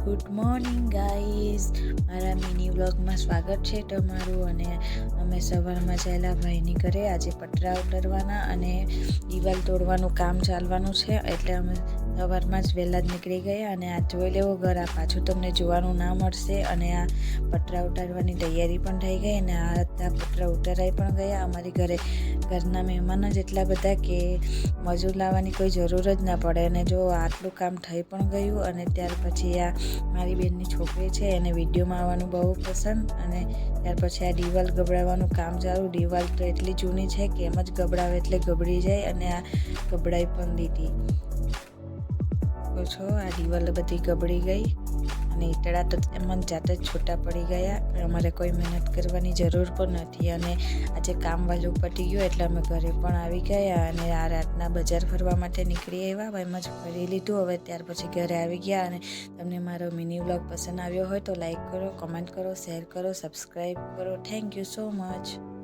Good morning guys, મારા mini વ્લોગમાં સ્વાગત છે તમારું. અને અમે સવારમાં ચાલ્યા ભાઈની ઘરે. આજે પતરા ઉતરવાના અને દિવાલ તોડવાનું કામ ચાલવાનું છે, એટલે અમે સવારમાં જ વહેલા જ નીકળી ગયા. અને આ જોઈ લેવો ઘર, આ પાછું તમને જોવાનું ના મળશે. અને આ પતરા ઉતારવાની તૈયારી પણ થઈ ગઈ અને આ પતરા ઉતારાઈ પણ ગયા. અમારી ઘરે ઘરના મહેમાનો જ એટલા બધા કે મજૂર લાવવાની કોઈ જરૂર જ ના પડે. અને જો આટલું કામ થઈ પણ ગયું. અને ત્યાર પછી આ મારી બેનની છોકરી છે, એને વિડીયોમાં આવવાનું બહુ પસંદ. અને ત્યાર પછી આ દિવાલ ગબડાવવાનું કામ ચાલુ. દિવાલ તો એટલી જૂની છે કે એમ જ ગબડાવે એટલે ગબડી જાય, અને આ ગબડાઈ પણ દીધી. છો આ દિવાલ બધી ગબડી ગઈ અને ઈટડા તો એમ જ જાતે જ છૂટા પડી ગયા. અમારે કોઈ મહેનત કરવાની જરૂર પણ નથી. અને આજે કામ વહેલું પતી ગયું એટલે અમે ઘરે પણ આવી ગયા. અને આ રાતના બજાર ફરવા માટે નીકળી આવ્યા. એમ જ ફરી લીધું. હવે ત્યાર પછી ઘરે આવી ગયા. અને તમને મારો મિની વ્લોગ પસંદ આવ્યો હોય તો લાઈક કરો, કમેન્ટ કરો, શેર કરો, સબસ્ક્રાઈબ કરો. Thank you so much.